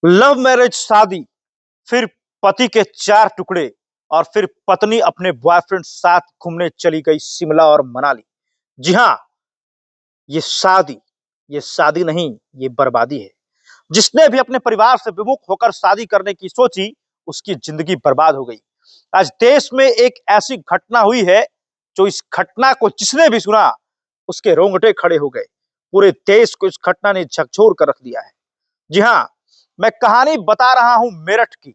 Love marriage शादी, फिर पति के चार टुकड़े और फिर पत्नी अपने बॉयफ्रेंड साथ घूमने चली गई शिमला और मनाली। जी हाँ, ये शादी ये शादी नहीं, ये बर्बादी है। जिसने भी अपने परिवार से विमुख होकर शादी करने की सोची, उसकी जिंदगी बर्बाद हो गई। आज देश में एक ऐसी घटना हुई है, जो इस घटना को जिसने भी सुना, उसके रोंगटे खड़े हो गए। पूरे देश को इस घटना ने झकझोर कर रख दिया है। जी हाँ, मैं कहानी बता रहा हूं मेरठ की।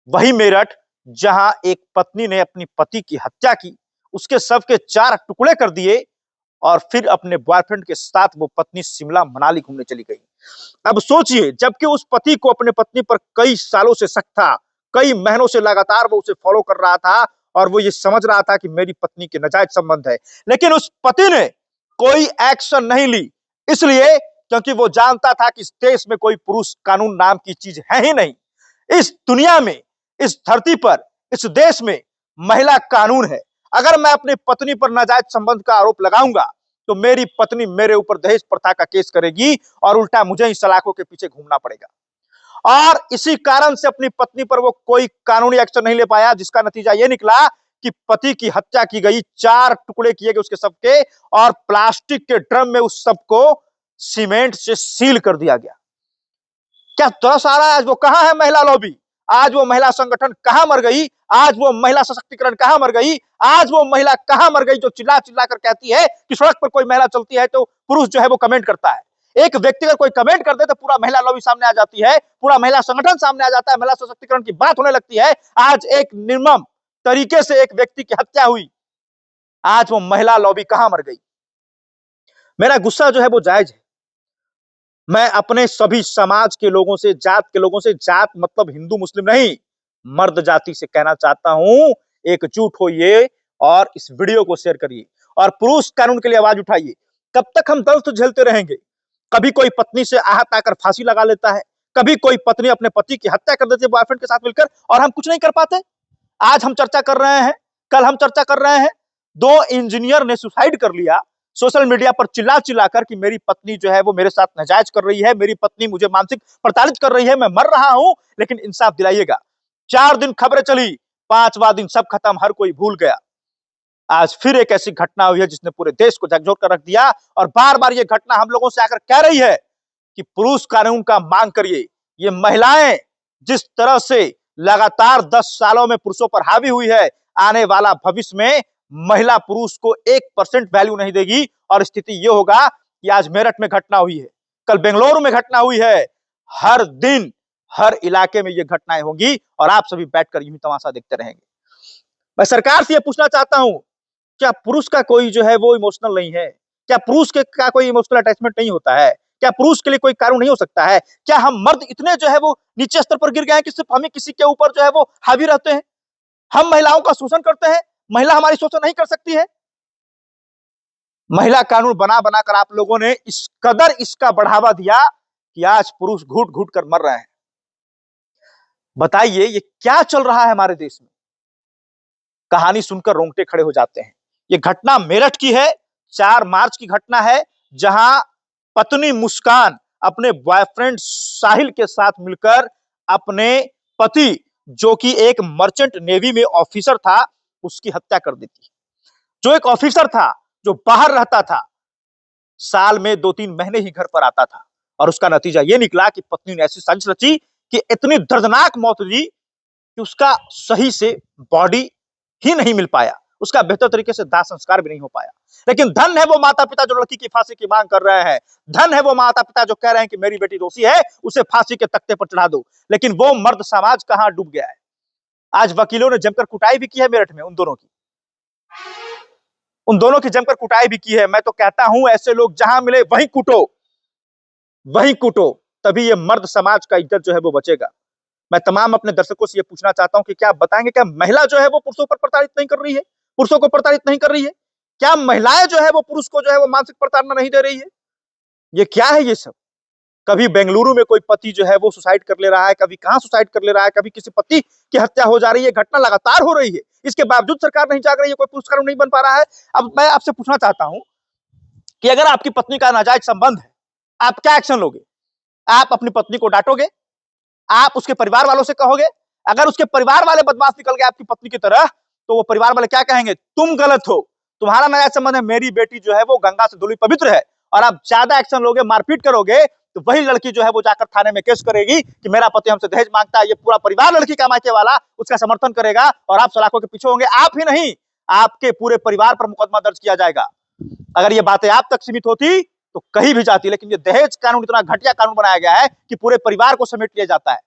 वही मेरठ जहां एक पत्नी ने अपनी पति की हत्या की, उसके शव के चार टुकड़े कर दिए और फिर अपने बॉयफ्रेंड के साथ वो पत्नी शिमला मनाली घूमने चली गई। अब सोचिए, जबकि उस पति को अपने पत्नी पर कई सालों से शक था, कई महीनों से लगातार वो उसे फॉलो कर रहा था और वो ये समझ रहा था कि मेरी पत्नी के नाजायज संबंध है, लेकिन उस पति ने कोई एक्शन नहीं ली। इसलिए क्योंकि वो जानता था कि इस देश में कोई पुरुष कानून नाम की चीज है ही नहीं। इस दुनिया में, इस धरती पर, इस देश में महिला कानून है। अगर मैं अपनी पत्नी पर नाजायज संबंध का आरोप लगाऊंगा, तो मेरी पत्नी मेरे ऊपर दहेज प्रथा का केस करेगी और उल्टा मुझे ही सलाखों के पीछे घूमना पड़ेगा। और इसी कारण से अपनी पत्नी पर वो कोई कानूनी एक्शन नहीं ले पाया, जिसका नतीजा ये निकला कि पति की हत्या की गई, चार टुकड़े किए गए उसके शव के और प्लास्टिक के ड्रम में उस शव को सीमेंट से सील कर दिया गया। क्या तरस आ रहा है? आज वो कहां है महिला लॉबी? आज वो महिला संगठन कहां मर गई? आज वो महिला सशक्तिकरण कहां मर गई? आज वो महिला कहां मर गई जो चिल्ला चिल्ला कर कहती है कि सड़क पर कोई महिला चलती है तो पुरुष जो है वो कमेंट करता है। एक व्यक्ति अगर कोई कमेंट कर दे तो पूरा महिला लॉबी सामने आ जाती है, पूरा महिला संगठन सामने आ जाता है, महिला सशक्तिकरण की बात होने लगती है। आज एक निर्मम तरीके से एक व्यक्ति की हत्या हुई, आज वो महिला लॉबी कहां मर गई? मेरा गुस्सा जो है वो जायज है। मैं अपने सभी समाज के लोगों से, जात के लोगों से, जात मतलब हिंदू मुस्लिम नहीं, मर्द जाति से कहना चाहता हूं, एकजुट होइए और इस वीडियो को शेयर करिए और पुरुष कानून के लिए आवाज उठाइए। कब तक हम दर्द झेलते रहेंगे? कभी कोई पत्नी से आहत आकर फांसी लगा लेता है, कभी कोई पत्नी अपने पति की हत्या कर देती है बॉयफ्रेंड के साथ मिलकर, और हम कुछ नहीं कर पाते। आज हम चर्चा कर रहे हैं, कल हम चर्चा कर रहे हैं, दो इंजीनियर ने सुसाइड कर लिया सोशल मीडिया पर चिल्ला चिल्लाकर कि मेरी पत्नी जो है वो मेरे साथ नाजायज कर रही है, मेरी पत्नी मुझे मानसिक प्रताड़ित कर रही है, मैं मर रहा हूं, लेकिन इंसाफ दिलाइएगा। 4 दिन खबरें चली, 5वां दिन सब खत्म, हर कोई भूल गया। आज फिर एक ऐसी घटना हुई है जिसने पूरे देश को झकझोर कर रख दिया और बार बार ये घटना हम लोगों से आकर कह रही है कि पुरुष कानून का मांग करिए। ये महिलाएं जिस तरह से लगातार 10 सालों में पुरुषों पर हावी हुई है, आने वाला भविष्य में महिला पुरुष को 1% वैल्यू नहीं देगी और स्थिति यह होगा कि आज मेरठ में घटना हुई है, कल बेंगलुरु में घटना हुई है, हर दिन हर इलाके में ये घटनाएं होंगी और आप सभी बैठकर यूं ही तमाशा देखते रहेंगे। मैं सरकार से यह पूछना चाहता हूं, क्या पुरुष का कोई जो है वो इमोशनल नहीं है? क्या पुरुष के का कोई इमोशनल अटैचमेंट नहीं होता है? क्या पुरुष के लिए कोई कानून नहीं हो सकता है? क्या हम मर्द इतने जो है वो नीचे स्तर पर गिर गए हैं कि सिर्फ हमें किसी के ऊपर जो है वो हावी रहते हैं? हम महिलाओं का शोषण करते हैं, महिला हमारी शोषण नहीं कर सकती है? महिला कानून बना बनाकर आप लोगों ने इस कदर इसका बढ़ावा दिया कि आज पुरुष घुट घुट कर मर रहे हैं। बताइए ये क्या चल रहा है हमारे देश में? कहानी सुनकर रोंगटे खड़े हो जाते हैं। ये घटना मेरठ की है, 4 मार्च की घटना है, जहां पत्नी मुस्कान अपने बॉयफ्रेंड साहिल के साथ मिलकर अपने पति, जो कि एक मर्चेंट नेवी में ऑफिसर था, उसकी हत्या कर देती। जो एक ऑफिसर था, जो बाहर रहता था, साल में 2-3 महीने ही घर पर आता था और उसका नतीजा यह निकला कि पत्नी ने ऐसी साजिश रची कि इतनी दर्दनाक मौत दी कि उसका सही से बॉडी ही नहीं मिल पाया, उसका बेहतर तरीके से दाह संस्कार भी नहीं हो पाया। लेकिन धन है वो माता पिता जो लड़की की फांसी की मांग कर रहे हैं, धन है वो माता पिता जो कह रहे हैं कि मेरी बेटी दोषी है, उसे फांसी के तख्ते पर चढ़ा दो। लेकिन वो मर्द समाज कहां डूब गया है? आज वकीलों ने जमकर कुटाई भी की है मेरठ में, उन दोनों की जमकर कुटाई भी की है। मैं तो कहता हूं ऐसे लोग जहां मिले वहीं कूटो, वहीं कूटो, तभी ये मर्द समाज का इज्जत जो है वो बचेगा। मैं तमाम अपने दर्शकों से ये पूछना चाहता हूं कि क्या आप बताएंगे, क्या महिला जो है वो पुरुषों पर प्रताड़ित नहीं कर रही है, पुरुषों को प्रताड़ित नहीं कर रही है? क्या महिलाएं जो है वो पुरुष को जो है वो मानसिक प्रताड़ना नहीं दे रही है? ये क्या है ये सब? कभी बेंगलुरु में कोई पति जो है वो सुसाइड कर ले रहा है, कभी कहां सुसाइड कर ले रहा है, कभी किसी पति की हत्या हो जा रही है, घटना लगातार हो रही है, इसके बावजूद सरकार नहीं जाग रही है, कोई पुरुष कानून नहीं बन पा रहा है। अब मैं आपसे पूछना चाहता हूं कि अगर आपकी पत्नी का नाजायज संबंध है, आप क्या एक्शन लोगे? आप अपनी पत्नी को डांटोगे? आप उसके परिवार वालों से कहोगे? अगर उसके परिवार वाले बदमाश निकल गए आपकी पत्नी की तरह, तो वो परिवार वाले क्या कहेंगे? तुम गलत हो, तुम्हारा नाजायज संबंध है, मेरी बेटी जो है वो गंगा से धुली पवित्र है। और आप ज्यादा एक्शन लोगे, मारपीट करोगे, तो वही लड़की जो है वो जाकर थाने में केस करेगी कि मेरा पति हमसे दहेज मांगता है। ये पूरा परिवार लड़की का मायके वाला उसका समर्थन करेगा और आप सलाखों के पीछे होंगे। आप ही नहीं, आपके पूरे परिवार पर मुकदमा दर्ज किया जाएगा। अगर ये बातें आप तक सीमित होती तो कहीं भी जाती, लेकिन ये दहेज कानून इतना घटिया कानून बनाया गया है कि पूरे परिवार को समेट लिया जाता है।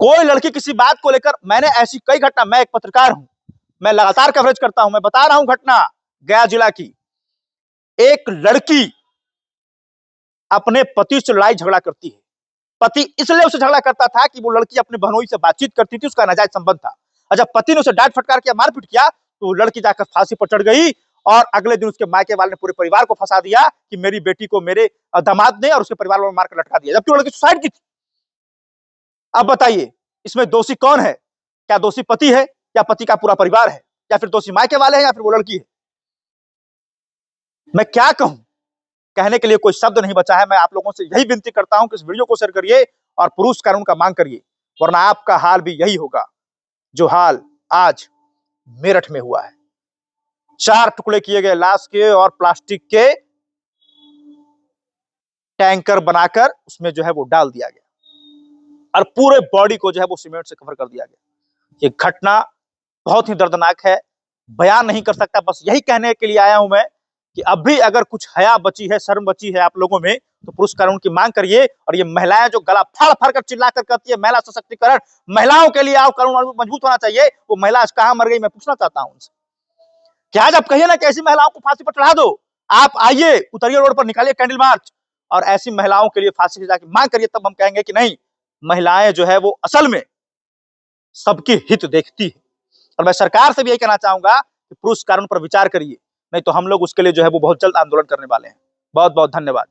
कोई लड़की किसी बात को लेकर, मैंने ऐसी कई घटना, मैं एक पत्रकार हूं, मैं लगातार कवरेज करता हूं, मैं बता रहा हूं घटना गया जिला की। एक लड़की अपने पति से लड़ाई झगड़ा करती है। पति इसलिए उससे झगड़ा करता था कि वो लड़की अपने बहनोई से बातचीत करती थी, उसका नाजायज संबंध था। और जब पति ने उसे डांट फटकार किया, मारपीट किया, तो वो लड़की जाकर फांसी पर चढ़ गई। और अगले दिन उसके मायके वाले ने पूरे परिवार को फंसा दिया कि मेरी बेटी को मेरे दामाद ने और उसके परिवार वालों ने मारकर लटका दिया, जबकि वो लड़की सुसाइड की थी। अब बताइए, इसमें दोषी कौन है? क्या दोषी पति है, या पति का पूरा परिवार है, या फिर दोषी मायके वाले हैं, या फिर वो लड़की है? मैं क्या कहूं, कहने के लिए कोई शब्द नहीं बचा है। मैं आप लोगों से यही विनती करता हूं कि इस वीडियो को शेयर करिए और पुरुष कानून का मांग करिए, वरना आपका हाल भी यही होगा जो हाल आज मेरठ में हुआ है। 4 टुकड़े किए गए लाश के और प्लास्टिक के टैंकर बनाकर उसमें जो है वो डाल दिया गया और पूरे बॉडी को जो है वो सीमेंट से कवर कर दिया गया। ये घटना बहुत ही दर्दनाक है, बयान नहीं कर सकता। बस यही कहने के लिए आया हूं मैं कि अब भी अगर कुछ हया बची है, शर्म बची है आप लोगों में, तो पुरुष कानून की मांग करिए। और ये महिलाएं जो गला फाड़ फाड़ कर चिल्ला कर कहती है महिला सशक्तिकरण, महिलाओं के लिए आओ, कानून मजबूत होना चाहिए, वो महिला आज कहां मर गई, मैं पूछना चाहता हूं उनसे। क्या आज आप कहिए ना कि ऐसी महिलाओं को फांसी पर चढ़ा दो, आप आइए, उतरिए रोड पर, निकालिए कैंडल मार्च और ऐसी महिलाओं के लिए फांसी की जाके मांग करिए। तब हम कहेंगे कि नहीं, महिलाएं जो है वो असल में सबकी हित देखती है। और मैं सरकार से भी यही कहना चाहूंगा कि पुरुष कानून पर विचार करिए, नहीं तो हम लोग उसके लिए जो है वो बहुत जल्द आंदोलन करने वाले हैं। बहुत बहुत धन्यवाद।